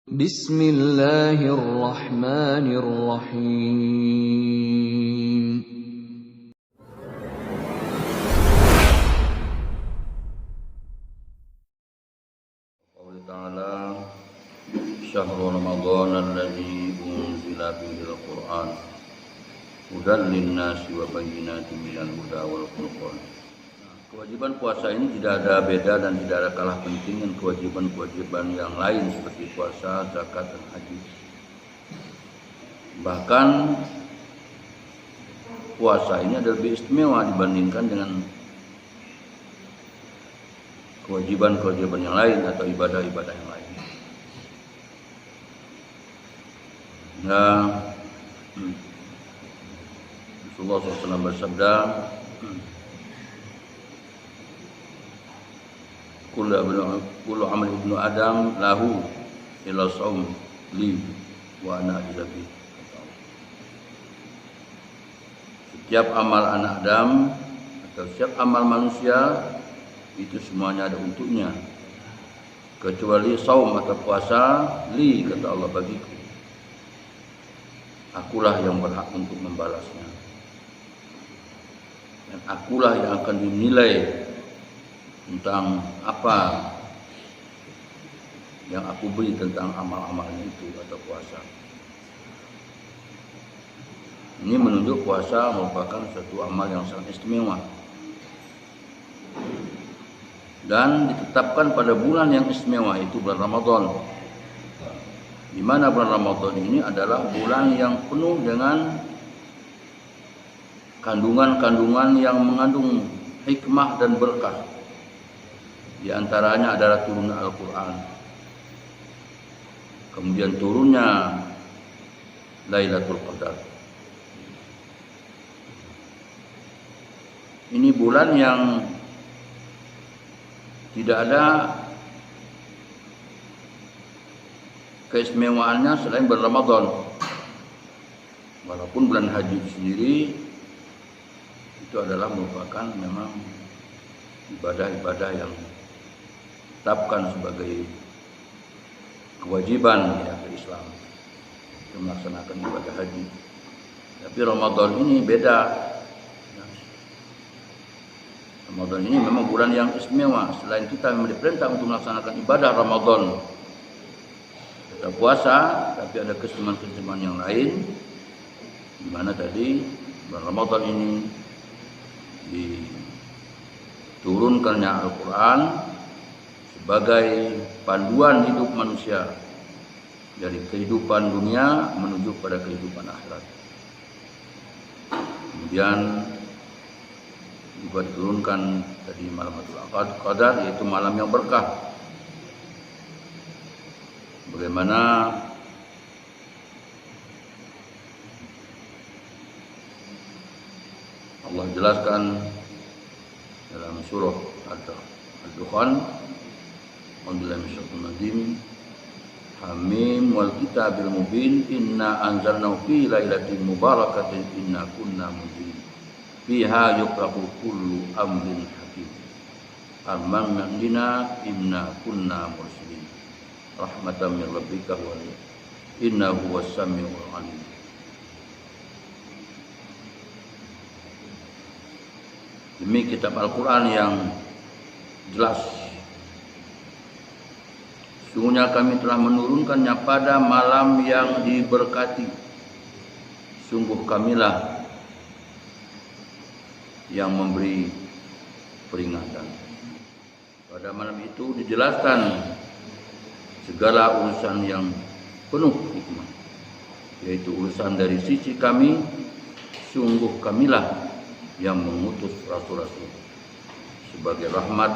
Bismillahirrahmanirrahim. Qaul ta'ala Syahrul Ramadan alladzi unzila fihi al-Qur'an hudan lin-nasi wa bayyinatin minal huda wal furqan. Kewajiban puasa ini tidak ada beda dan tidak ada kalah penting dengan kewajiban-kewajiban yang lain seperti puasa, zakat, dan haji. Bahkan puasa ini adalah lebih istimewa dibandingkan dengan kewajiban-kewajiban yang lain atau ibadah-ibadah yang lain. Nah, Rasulullah SAW bersabda, Kullu amal ibnu Adam lahu illa shaum li wa ana ajzabi. Setiap amal anak Adam atau setiap amal manusia itu semuanya ada untuknya, kecuali saum atau puasa, li kata Allah bagiku, akulah yang berhak untuk membalasnya, dan akulah yang akan dinilai tentang apa yang aku beri tentang amal-amalnya itu atau puasa. Ini menunjuk puasa merupakan suatu amal yang sangat istimewa dan ditetapkan pada bulan yang istimewa, itu bulan Ramadan. Di mana bulan Ramadan ini adalah bulan yang penuh dengan kandungan-kandungan yang mengandung hikmah dan berkah. Di antaranya adalah turunnya Al-Quran, kemudian turunnya Lailatul Qadar. Ini bulan yang tidak ada keistimewaannya selain bulan Ramadan. Walaupun bulan haji sendiri itu adalah merupakan memang ibadah-ibadah yang ditetapkan sebagai kewajiban ya Islam untuk melaksanakan ibadah haji. Tapi Ramadan ini beda. Ramadan ini memang bulan yang istimewa. Selain kita memang diperintah untuk melaksanakan ibadah Ramadan, kita puasa, tapi ada keistimewaan-keistimewaan yang lain, di mana tadi bulan Ramadan ini diturunkannya Al-Quran sebagai panduan hidup manusia dari kehidupan dunia menuju pada kehidupan akhirat. Kemudian juga diturunkan tadi malam Lailatul Qadar, yaitu malam yang berkah. Bagaimana Allah jelaskan dalam surah Ad-Dukhan, Hamim wal kitabil mubin inna anzalnahu fi lailatin mubarakatin inna kunna munzirin fiha yufraqu kullu amrin hakim amanna lina inna kunna mursalin rahmatan min rabbika wa innahu was-sami'ul alim. Demi kitab Al-Quran yang jelas, sungguhnya kami telah menurunkannya pada malam yang diberkati. Sungguh kamilah yang memberi peringatan. Pada malam itu dijelaskan segala urusan yang penuh hikmah, yaitu urusan dari sisi kami. Sungguh kamilah yang mengutus rasul-rasul sebagai rahmat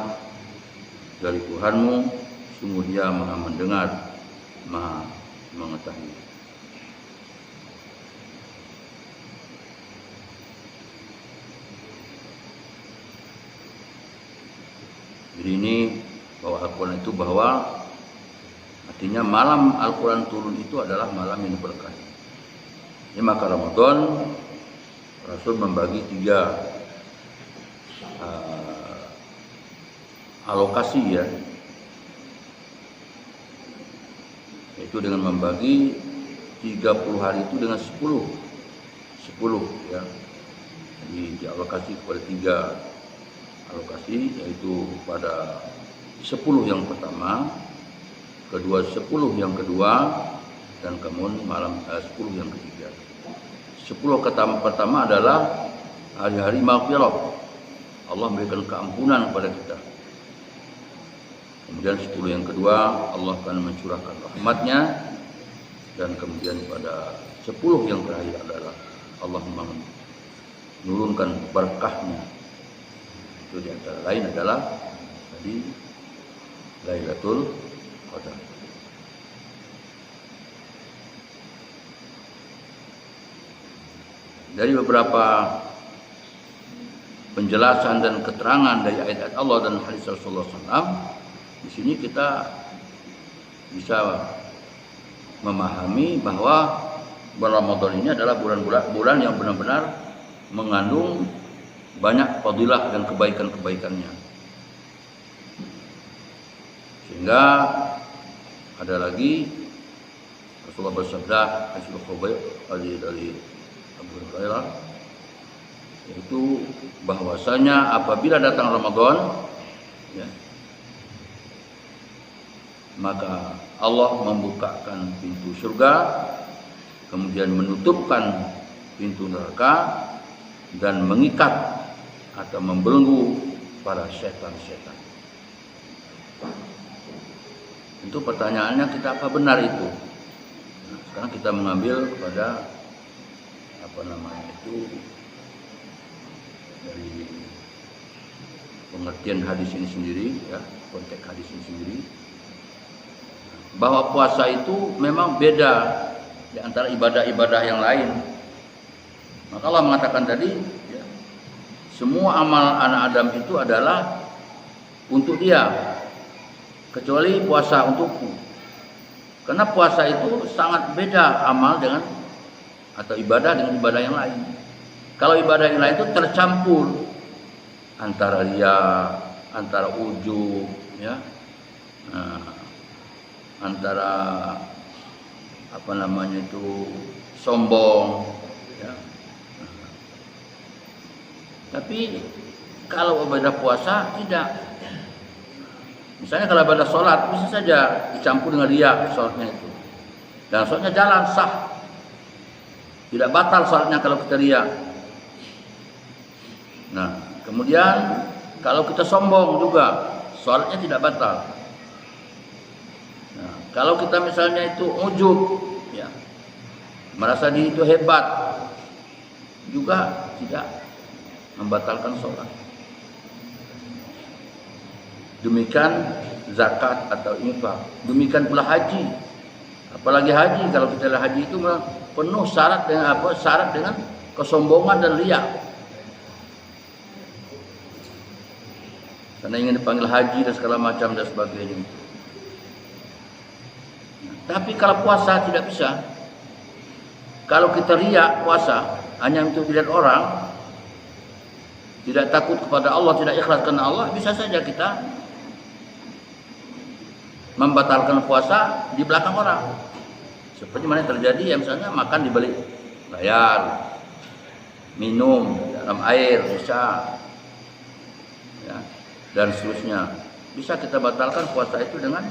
dari Tuhanmu. Sungguh Dia Maha mendengar, Maha mengetahui. Jadi ini bahwa Al-Quran itu artinya malam Al-Quran turun itu adalah malam yang berkah. Ini maka Ramadan Rasul membagi 3 alokasi ya, yaitu dengan membagi 30 hari itu dengan 10 ya. Jadi dialokasi kepada 3 alokasi, yaitu pada 10 yang pertama, kedua 10 yang kedua, dan kemudian malam 10 yang ketiga. 10 pertama adalah hari-hari maghfirah. Allah memberikan keampunan kepada kita. Kemudian 10 yang kedua Allah akan mencurahkan rahmatnya, dan kemudian pada 10 yang terakhir adalah Allah menurunkan berkahnya. Itu di antara lain adalah tadi Lailatul Qadar. Dari beberapa penjelasan dan keterangan dari ayat-ayat Allah dan hadis Rasulullah SAW, di sini kita bisa memahami bahwa bulan Ramadan ini adalah bulan yang benar-benar mengandung banyak fadilah dan kebaikan-kebaikannya. Sehingga ada lagi Rasulullah bersabda, dari Abu Hurairah, yaitu bahwasanya apabila datang Ramadan, ya, maka Allah membukakan pintu surga, kemudian menutupkan pintu neraka, dan mengikat atau membelenggu para setan-setan. Itu pertanyaannya, kita apa benar itu? Nah, sekarang kita mengambil kepada dari pengertian hadis ini sendiri, ya, konteks hadis ini sendiri, bahwa puasa itu memang beda di antara ibadah-ibadah yang lain. Maka Allah mengatakan tadi, ya, semua amal anak Adam itu adalah untuk dia, kecuali puasa untukku. Karena puasa itu sangat beda amal dengan atau ibadah dengan ibadah yang lain. Kalau ibadah yang lain itu tercampur antara riya, antara ujub, ya, antara sombong, ya. Tapi kalau ibadah puasa tidak. Misalnya kalau ibadah sholat bisa saja dicampur dengan riya sholatnya itu, dan sholatnya jalan sah, tidak batal sholatnya kalau kita riya. Nah, kemudian kalau kita sombong juga sholatnya tidak batal. Nah, kalau kita misalnya itu ujub, ya, merasa diri itu hebat, juga tidak membatalkan sholat. Demikian zakat atau infak, demikian pula haji. Apalagi haji, kalau kita lihat haji itu penuh syarat dengan kesombongan dan riya. Karena ingin dipanggil haji dan segala macam dan sebagainya. Tapi kalau puasa tidak bisa. Kalau kita riya puasa hanya untuk dilihat orang, tidak takut kepada Allah, tidak ikhlas karena Allah, bisa saja kita membatalkan puasa di belakang orang. Seperti mana yang terjadi, ya, misalnya makan di balik layar, minum dalam air bisa, ya, dan seterusnya. Bisa kita batalkan puasa itu dengan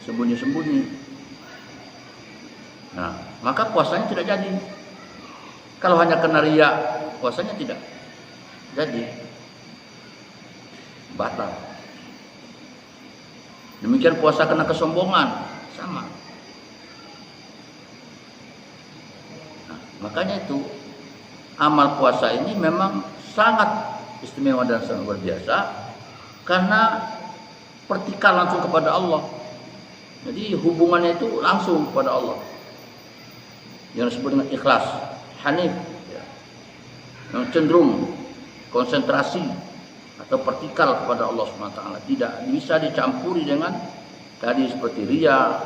sembunyi-sembunyi. Nah, maka puasanya tidak jadi. Kalau hanya kena riya, puasanya tidak jadi, batal. Demikian puasa kena kesombongan, sama. Nah, makanya itu amal puasa ini memang sangat istimewa dan sangat luar biasa, karena vertikal langsung kepada Allah. Jadi hubungannya itu langsung kepada Allah, yang disebut dengan ikhlas, hanif, ya, yang cenderung konsentrasi atau vertikal kepada Allah SWT. Tidak bisa dicampuri dengan tadi seperti riya,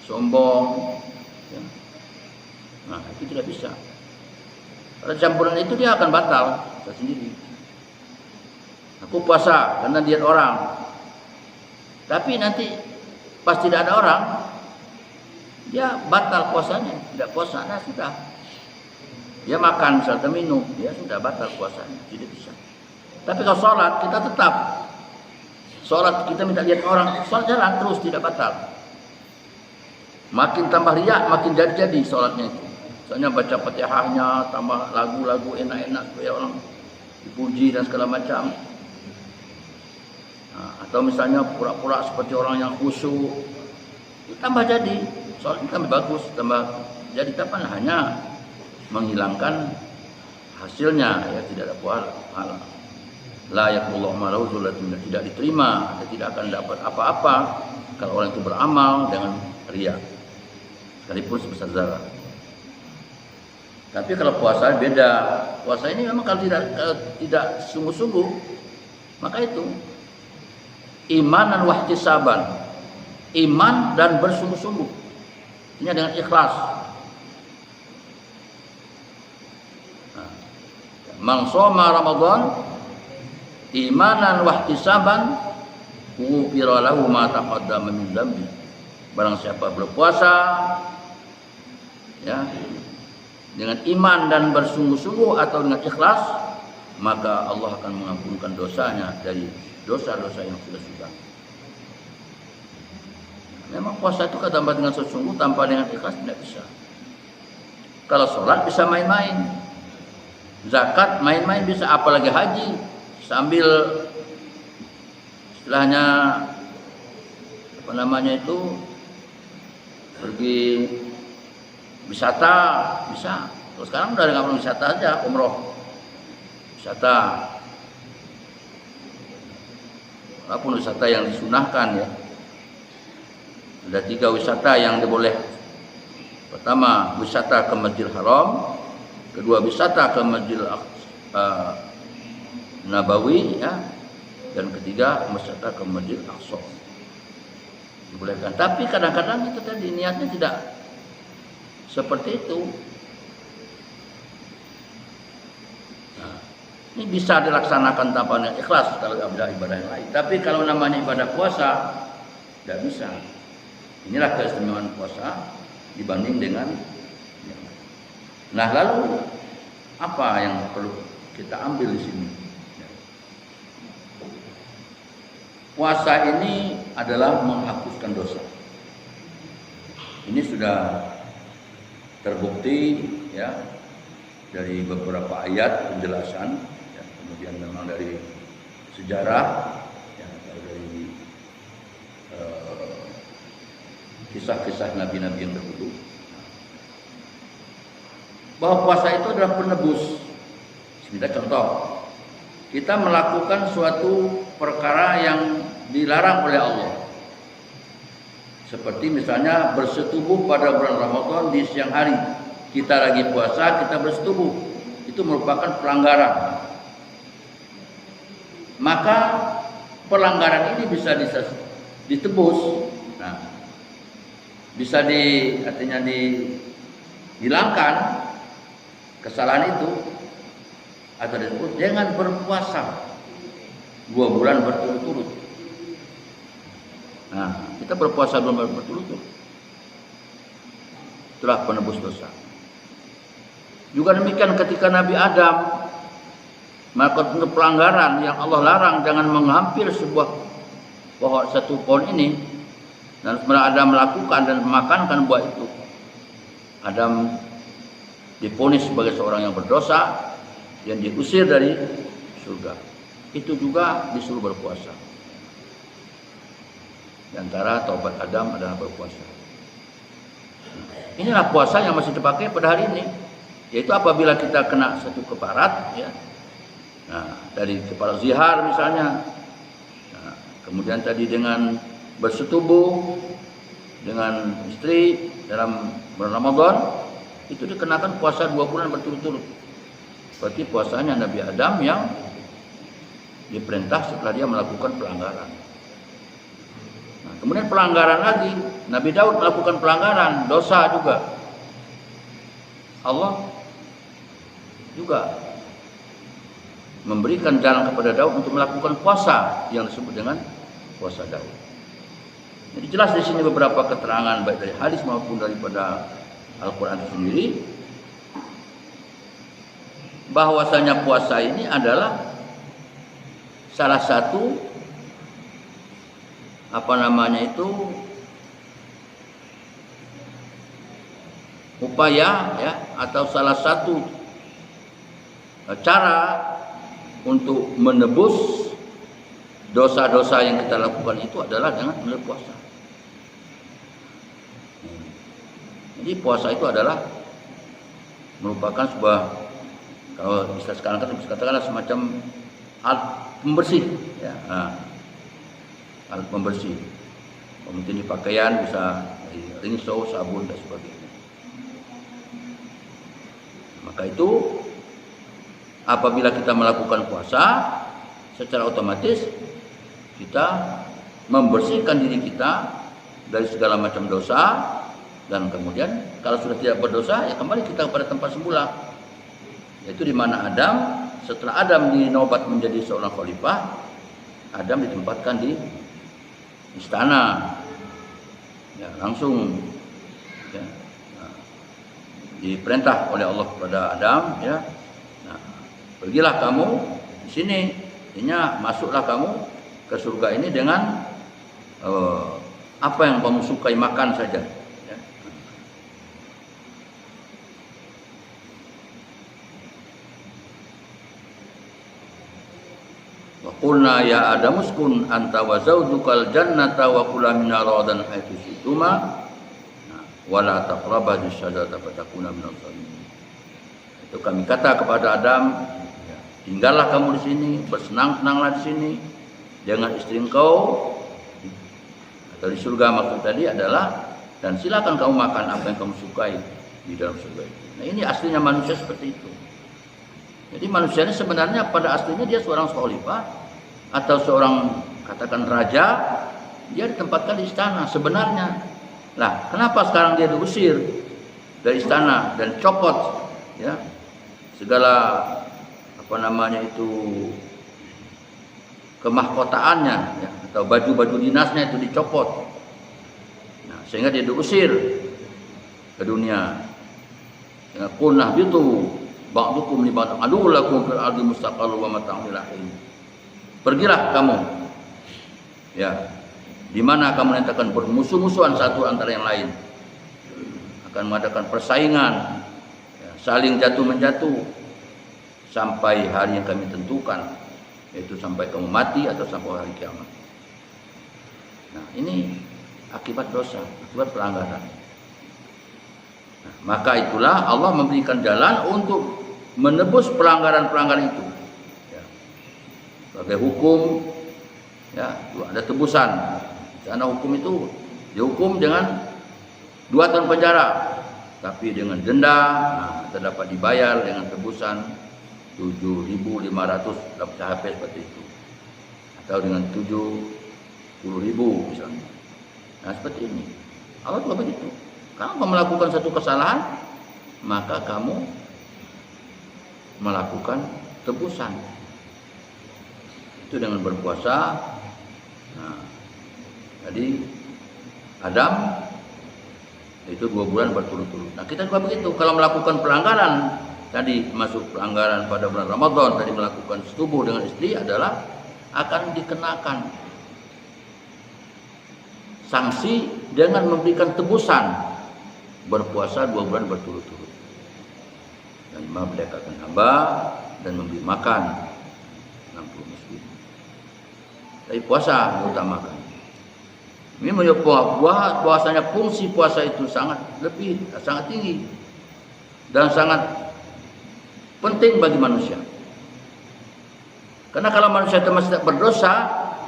sombong, ya. Nah, itu tidak bisa. Kalau campuran itu dia akan batal sendiri. Aku puasa karena lihat orang, tapi nanti pas tidak ada orang, dia batal puasanya, tidak puasa, nah sudah. Dia makan misalnya minum, dia sudah batal puasanya, tidak bisa. Tapi kalau sholat kita tetap sholat, kita minta lihat orang, sholat jalan terus, tidak batal. Makin tambah riak, makin jadi sholatnya itu. Soalnya baca Fatihahnya, tambah lagu-lagu enak-enak supaya orang dipuji dan segala macam. Nah, atau misalnya pura-pura seperti orang yang khusyuk, tambah jadi sholat tambah bagus, tambah jadi kapan hanya menghilangkan hasilnya, ya tidak ada pahala. La yaqullahu malahu zullatun, tidak diterima, tidak akan dapat apa-apa kalau orang itu beramal dengan riya, sekalipun sebesar zarah. Tapi kalau puasa beda. Puasa ini memang kalau tidak sungguh-sungguh, maka itu iman dan wahtisaban, iman dan bersungguh-sungguh. Ini dengan ikhlas. Man shoma Ramadan imanan wahtisaban ghufira lahu ma taqaddama min dzambi. Barang siapa berpuasa ya dengan iman dan bersungguh-sungguh atau dengan ikhlas, maka Allah akan mengampunkan dosanya dari dosa-dosa yang sudah. Memang puasa itu tanpa dengan sesungguh, tanpa dengan ikhlas tidak bisa. Kalau sholat bisa main-main, zakat main-main bisa, apalagi haji sambil istilahnya apa namanya itu pergi wisata bisa. Terus sekarang udah nggak perlu wisata aja, umroh wisata, walaupun wisata yang disunahkan ya. Ada 3 wisata yang diboleh. Pertama wisata ke Masjidil Haram, kedua wisata ke Masjidil Nabawi ya, dan ketiga wisata ke Masjidil Aqsa. Dibolehkan. Tapi kadang-kadang itu tadi niatnya tidak seperti itu. Nah, ini bisa dilaksanakan tanpa ikhlas kalau ada ibadah yang lain. Tapi kalau namanya ibadah puasa tidak bisa. Inilah keistimewaan puasa dibanding dengan. Nah, lalu apa yang perlu kita ambil di sini? Puasa ini adalah menghapuskan dosa. Ini sudah terbukti ya dari beberapa ayat penjelasan ya, kemudian memang dari sejarah ya, dari kisah-kisah nabi-nabi yang dahulu bahwa puasa itu adalah penebus. Sebentar contoh, kita melakukan suatu perkara yang dilarang oleh Allah. Seperti misalnya bersetubuh pada bulan Ramadan di siang hari. Kita lagi puasa, kita bersetubuh. Itu merupakan pelanggaran. Maka pelanggaran ini bisa ditebus. Nah, bisa artinya dihilangkan kesalahan itu atau disebut dengan berpuasa 2 bulan berturut-turut. Nah, kita berpuasa 2 bulan berturut-turut. Itulah penebus dosa. Juga demikian ketika Nabi Adam melakukan pelanggaran yang Allah larang, jangan menghampir satu pohon ini, dan sebenarnya Adam melakukan dan memakankan buah itu. Adam divonis sebagai seorang yang berdosa yang diusir dari surga. Itu juga disuruh berpuasa. Di antara taubat Adam adalah berpuasa. Inilah puasa yang masih dipakai pada hari ini, yaitu apabila kita kena satu keparat ya. Nah, dari kepala zihar misalnya. Nah, kemudian tadi dengan bersetubuh dengan istri dalam bulan Ramadan, itu dikenakan puasa 2 bulan berturut-turut. Seperti puasanya Nabi Adam yang diperintah setelah dia melakukan pelanggaran. Nah, kemudian pelanggaran lagi, Nabi Daud melakukan pelanggaran, dosa juga. Allah juga memberikan jalan kepada Daud untuk melakukan puasa yang disebut dengan puasa Daud. Jadi jelas di sini beberapa keterangan baik dari hadis maupun daripada Al-Quran itu sendiri, bahwasanya puasa ini adalah salah satu upaya ya, atau salah satu cara untuk menebus dosa-dosa yang kita lakukan itu adalah dengan berpuasa. Jadi puasa itu adalah merupakan sebuah, kalau istilah sekarang kan bisa katakanlah semacam alat pembersih, ya. Alat pembersih. Mungkin di pakaian bisa dari rinso, sabun dan sebagainya. Maka itu apabila kita melakukan puasa, secara otomatis kita membersihkan diri kita dari segala macam dosa, dan kemudian kalau sudah tidak berdosa ya kembali kita kepada tempat semula, yaitu di mana Adam. Setelah Adam dinobat menjadi seorang khalifah, Adam ditempatkan di istana, ya, langsung ya, diperintah oleh Allah kepada Adam, ya, nah, pergilah kamu di sini, artinya masuklah kamu ke surga ini dengan apa yang kamu sukai makan saja. Qulna ya Adam uskun anta wa zawjukal jannata wa kula minha ragadan haitsu syi'tuma wa la taqrabu asy-syajarata fatakuna minadh dhalimin. Itu kami kata kepada Adam, ya, tinggallah kamu di sini, bersenang-senanglah di sini dengan istri engkau, atau di surga maksud tadi adalah, dan silakan kamu makan apa yang kamu sukai di dalam surga itu. Nah, ini aslinya manusia seperti itu. Jadi manusia ini sebenarnya pada aslinya dia seorang khalifah atau seorang katakan raja, dia ditempatkan di istana sebenarnya. Lah, kenapa sekarang dia diusir dari istana dan copot ya segala kemahkotaannya ya, atau baju-baju dinasnya itu dicopot. Nah, sehingga dia diusir ke dunia. Ya, qulna bitu ba'dukum li ba'd aduwwun lakum fil ardi mustaqarrun wa mata'un ila hin. Pergilah kamu, ya, di mana kamu nanti akan bermusuh-musuhan satu antara yang lain, akan mengadakan persaingan, ya, saling jatuh-menjatuh sampai hari yang kami tentukan, yaitu sampai kamu mati atau sampai hari kiamat. Nah, ini akibat dosa, akibat pelanggaran. Nah, maka itulah Allah memberikan jalan untuk menebus pelanggaran-pelanggaran itu. Sebagai hukum, ya, ada tebusan. Karena hukum itu dihukum dengan 2 tahun penjara, tapi dengan denda, nah, terdapat dibayar dengan tebusan 7.500 dapat CHP seperti itu, atau dengan 70.000 misalnya. Nah, seperti ini. Allah juga begitu. Kamu melakukan satu kesalahan, maka kamu melakukan tebusan. Itu dengan berpuasa. Nah, jadi Adam itu 2 bulan berturut-turut. Nah, kita juga begitu. Kalau melakukan pelanggaran, tadi masuk pelanggaran pada bulan Ramadan, tadi melakukan setubuh dengan istri adalah akan dikenakan sanksi dengan memberikan tebusan berpuasa 2 bulan berturut-turut dan memerdekakan hamba dan memberi makan 60 miskin. Tapi puasa diutamakan. Ini menyebabkan puasanya, fungsi puasa itu sangat tinggi dan sangat penting bagi manusia. Karena kalau manusia itu masih tidak berdosa,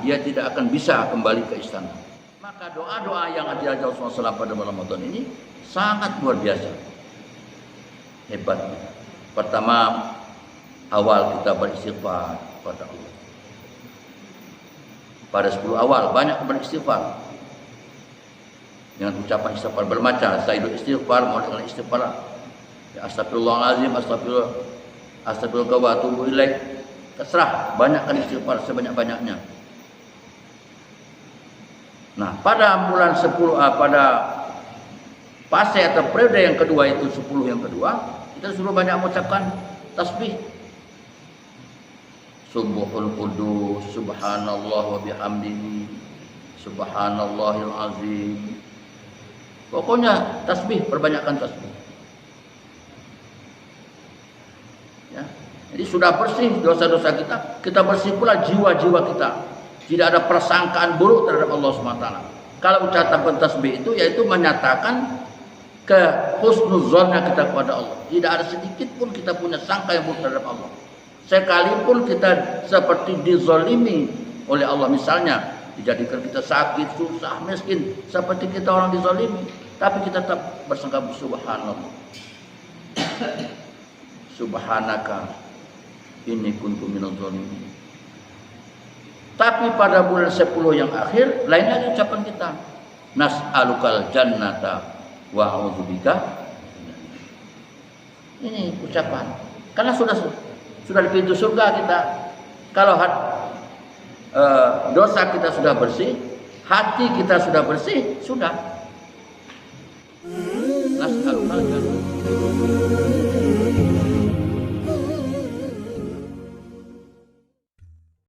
dia tidak akan bisa kembali ke istana. Maka doa-doa yang diajar Rasulullah pada bulan Ramadan ini sangat luar biasa hebatnya. Pertama, awal kita beristighfar kepada Allah. Pada 10 awal banyak beristighfar dengan ucapan istighfar bermacam. Sayyidul istighfar, mau dengan istighfar, ya, astagfirullahaladzim, astagfirullah wa atubu ilaih. Terserah, banyakkan istighfar sebanyak-banyaknya. Nah, pada bulan 10 pada fase atau periode yang kedua itu 10 yang kedua, kita suruh banyak mengucapkan tasbih. Subuhul Qudus, subhanallah wa bihamdihi, subhanallahil azim. Pokoknya tasbih, perbanyakkan tasbih. Ya. Jadi sudah bersih dosa-dosa kita bersih pula jiwa-jiwa kita. Tidak ada persangkaan buruk terhadap Allah SWT. Kalau ucapan tasbih itu yaitu menyatakan kehusnuzonnya kita kepada Allah. Tidak ada sedikit pun kita punya sangka yang buruk terhadap Allah. Sekalipun kita seperti dizolimi oleh Allah, misalnya dijadikan kita sakit, susah, miskin, seperti kita orang dizolimi, tapi kita tetap bersangka subhanallah, subhanaka inni kuntu minadz zalimin. Tapi pada bulan 10 yang akhir lain lagi ucapan kita, nas'alukal jannata wa a'udzubika. Ini ucapan karena sudah di pintu surga kita. Kalau dosa kita sudah bersih, hati kita sudah bersih, sudah. Nas'alukal jannata